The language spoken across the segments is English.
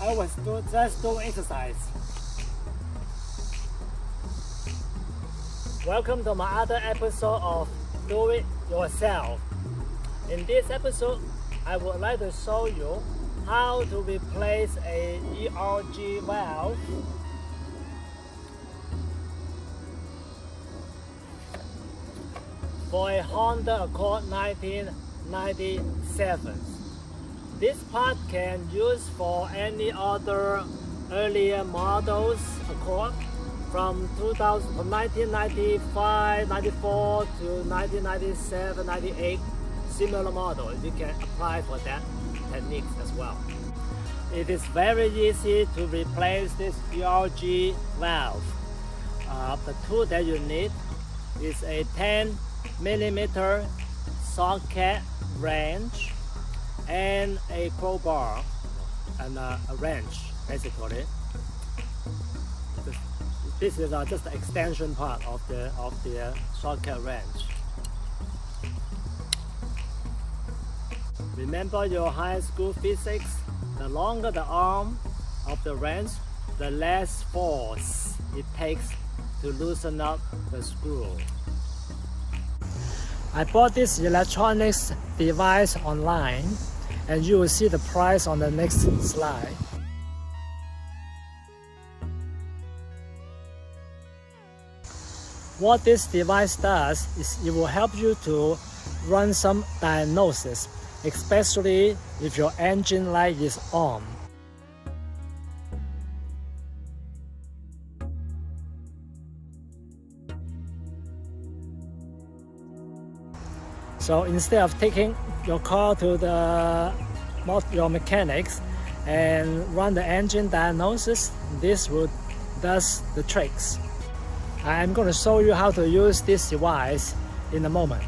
always just do exercise. Welcome to my other episode of Do It Yourself. In this episode, I would like to show you how to replace a EGR valve for a Honda Accord 1997. This part can use for any other earlier models Accord from 1995, 94 to 1997, 98, similar model. You can apply for that techniques as well. It is very easy to replace this EGR valve. The tool that you need is a 10mm socket wrench and a crowbar and a wrench basically. This is just the extension part of the socket wrench. Remember your high school physics? The longer the arm of the wrench, the less force it takes to loosen up the screw. I bought this electronics device online, and you will see the price on the next slide. What this device does is it will help you to run some diagnosis, especially if your engine light is on. So instead of taking your car to your mechanics and run the engine diagnosis, this does the tricks. I'm going to show you how to use this device in a moment.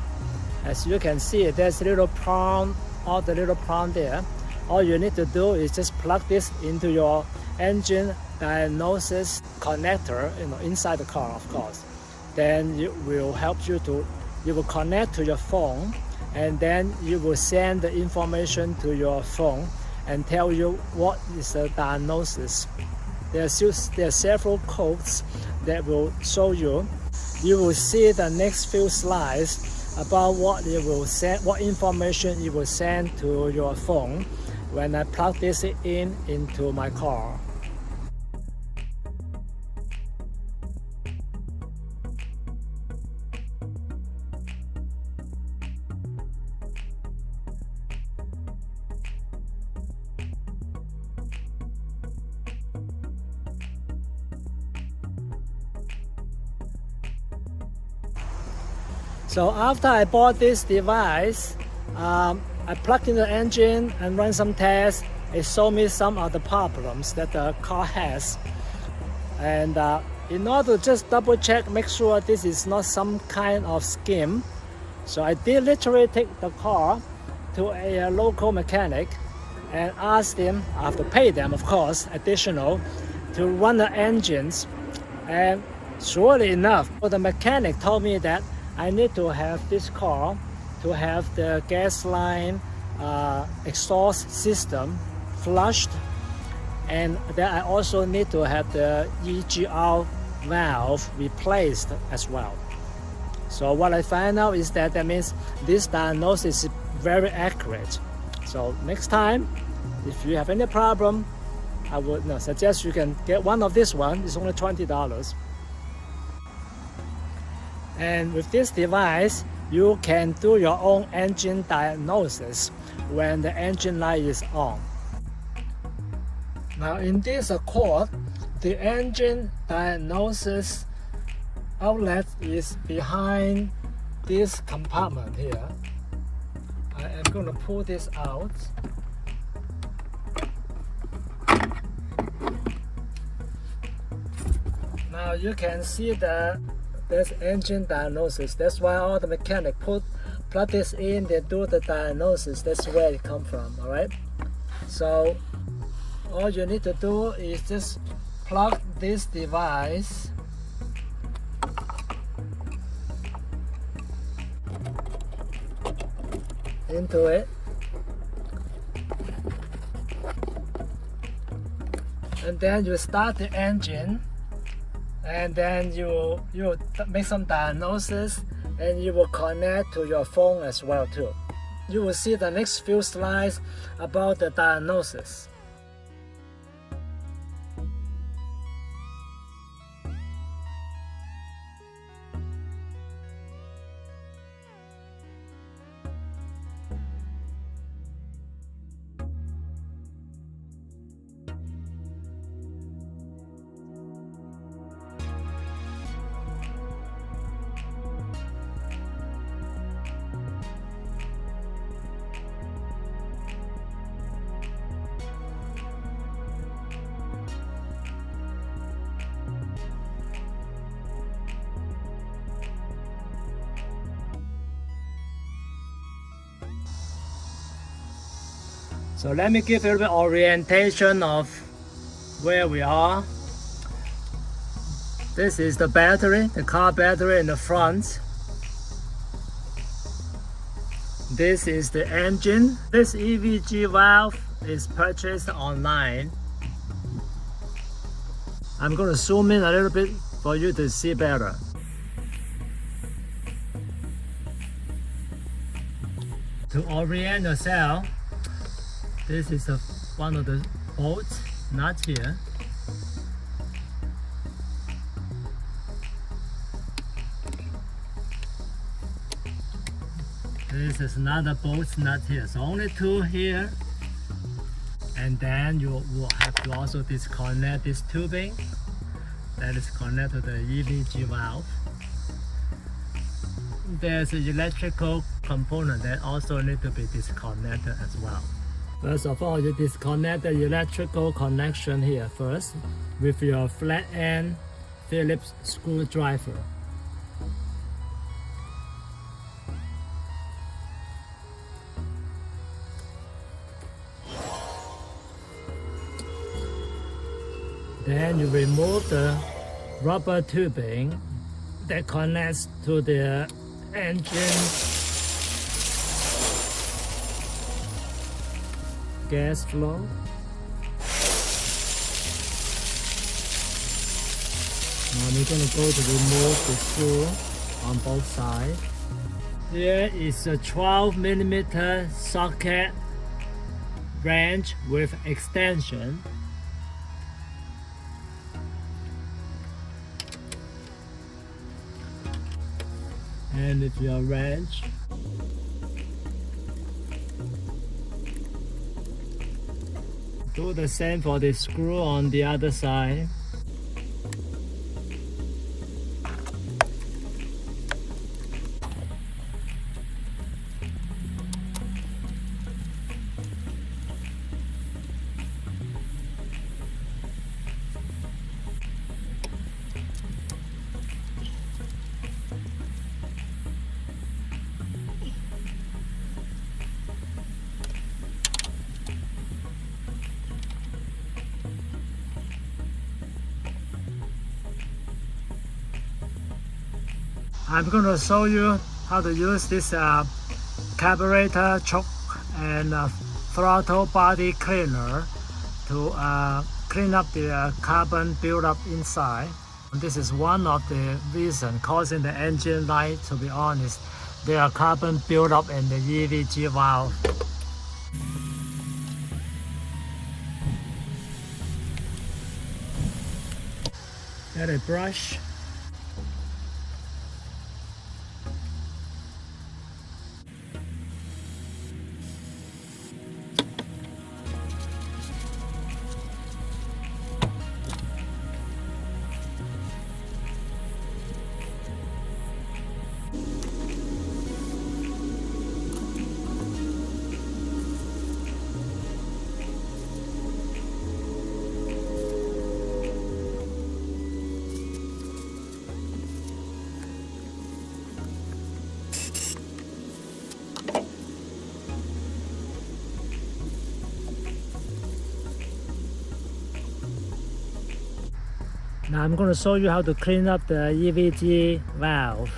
As you can see, there's a little prong, all the little prong there. All you need to do is just plug this into your engine diagnosis connector, inside the car, of course. Then it will help you will connect to your phone, and then you will send the information to your phone and tell you what is the diagnosis. There are several codes that will show you. You will see the next few slides about what information it will send to your phone when I plug this into my car. So after I bought this device, I plugged in the engine and ran some tests. It showed me some of the problems that the car has. And in order to just double check, make sure this is not some kind of scheme, so I did literally take the car to a local mechanic and asked them, I have to pay them of course, additional, to run the engines. And surely enough, the mechanic told me that I need to have this car to have the gas line exhaust system flushed, and that I also need to have the EGR valve replaced as well. So what I find out is that means this diagnosis is very accurate. So next time, if you have any problem, I would suggest you can get one of this one. It's only $20. And with this device, you can do your own engine diagnosis when the engine light is on. Now in this Accord, the engine diagnosis outlet is behind this compartment here. I am going to pull this out. Now you can see that there's engine diagnosis. That's why all the mechanic plug this in, they do the diagnosis. That's where it comes from, all right? So all you need to do is just plug this device into it. and then you start the engine, and then you make some diagnosis, and you will connect to your phone as well too. You will see the next few slides about the diagnosis. So let me give you a little bit orientation of where we are. This is the battery, the car battery in the front. This is the engine. This EGR valve is purchased online. I'm going to zoom in a little bit for you to see better. To orient yourself, this is one of the bolts, not here. This is another bolt, not here. So only two here. And then you will have to also disconnect this tubing that is connected to the EGR valve. There's an electrical component that also needs to be disconnected as well. First of all, you disconnect the electrical connection here first with your flat end Phillips screwdriver. Then you remove the rubber tubing that connects to the engine gas flow. Now we're going to go to remove the screw on both sides. Here is a 12mm socket wrench with extension. And with your wrench, do the same for the screw on the other side. I'm going to show you how to use this carburetor choke and throttle body cleaner to clean up the carbon buildup inside. And this is one of the reasons causing the engine light to be on, is there are carbon buildup in the EGR valve. Get a brush. Now I'm going to show you how to clean up the EGR valve.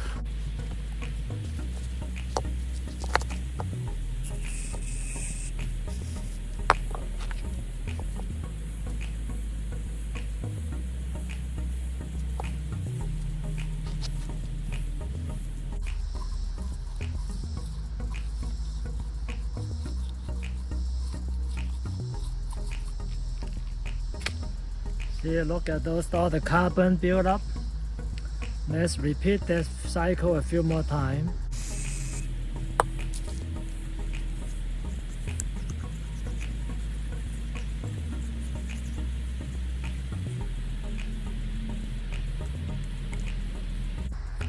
See, look at those, all the carbon build up. Let's repeat that cycle a few more times.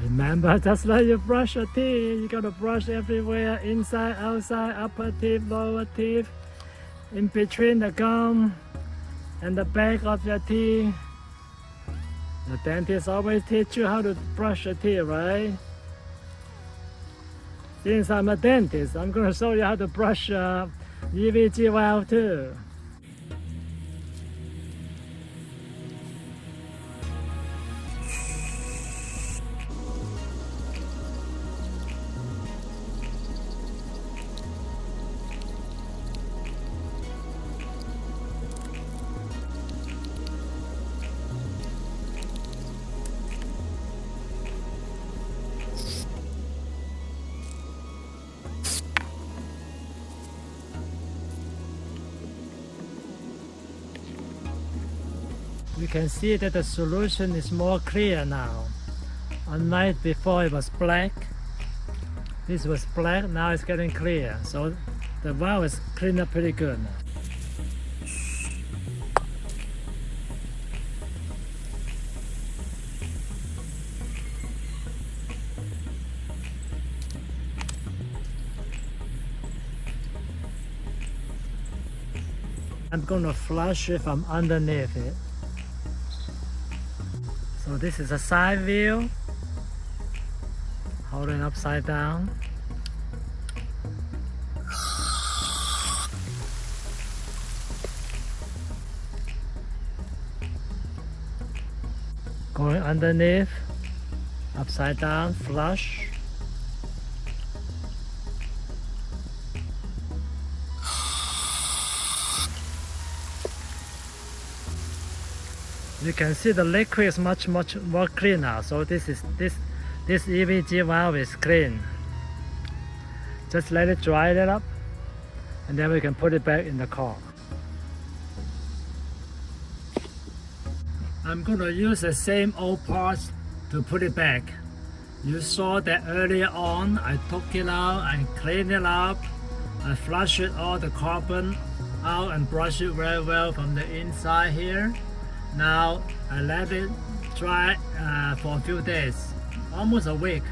Remember, just like you brush your teeth, you gotta brush everywhere, inside, outside, upper teeth, lower teeth, in between the gum and the back of your teeth. The dentist always teach you how to brush your teeth, right? Since I'm a dentist, I'm gonna show you how to brush EGR valve too. You can see that the solution is more clear now. Unlike before it was black. This was black, now it's getting clear. So the valve is cleaned up pretty good now. I'm gonna flush it from underneath it. So this is a side view, hold it upside down. Going underneath, upside down, flush. You can see the liquid is much more clean now. So this EGR valve is clean. Just let it dry it up, and then we can put it back in the car. I'm gonna use the same old parts to put it back. You saw that earlier on. I took it out, I cleaned it up, I flushed all the carbon out and brushed it very well from the inside here. Now I let it dry for a few days, almost a week.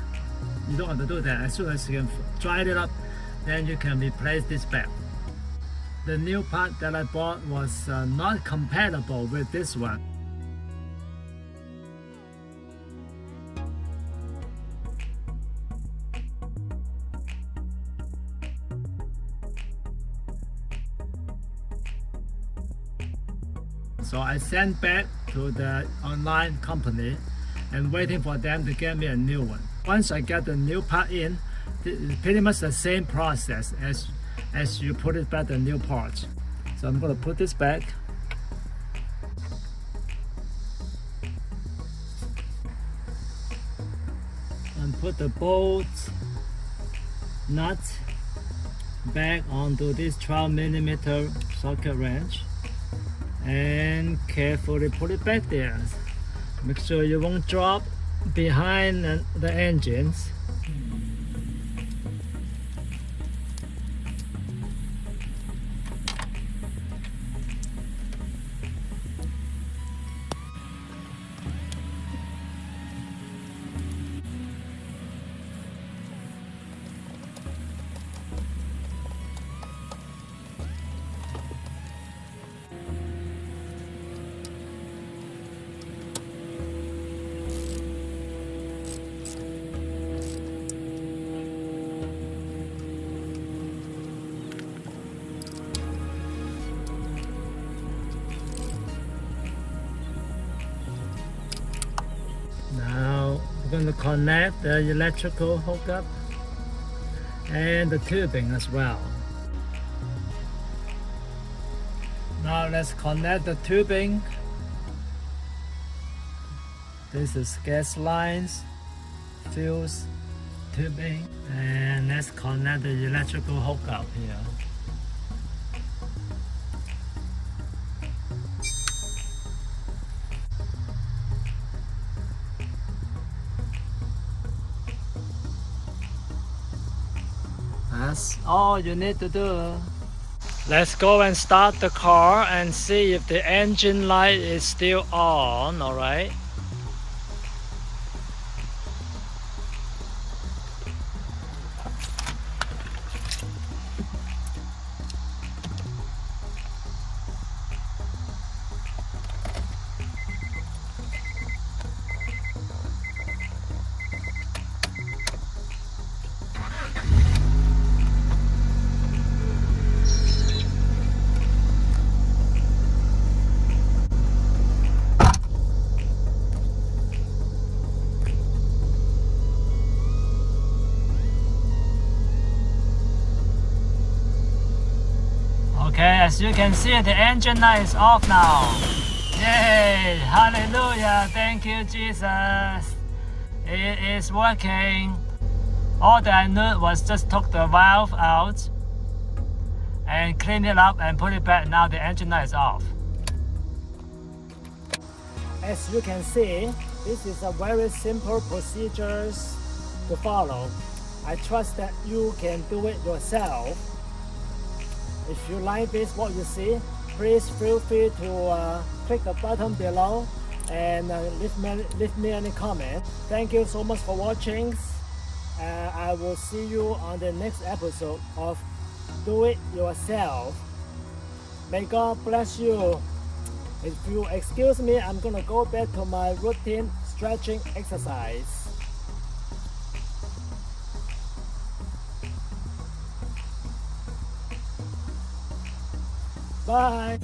You don't have to do that. As soon as you can dry it up, then you can replace this back. The new part that I bought was not compatible with this one. So I sent back to the online company and waiting for them to get me a new one. Once I get the new part in, it's pretty much the same process as you put it back the new part. So I'm going to put this back. And put the bolt nut back onto this 12mm socket wrench. And carefully put it back there. Make sure you won't drop behind the engines. Going to connect the electrical hookup and the tubing as well. Now let's connect the tubing. This is gas lines, fuse, tubing, and let's connect the electrical hookup here. That's all you need to do. Let's go and start the car and see if the engine light is still on, alright? Okay, as you can see, the engine light is off now. Yay! Hallelujah! Thank you, Jesus. It is working. All that I did was just took the valve out and clean it up and put it back. Now the engine light is off. As you can see, this is a very simple procedure to follow. I trust that you can do it yourself. If you like this, what you see, please feel free to click the button below and leave me any comment. Thank you so much for watching. I will see you on the next episode of Do It Yourself. May God bless you. If you excuse me, I'm gonna go back to my routine stretching exercise. Bye.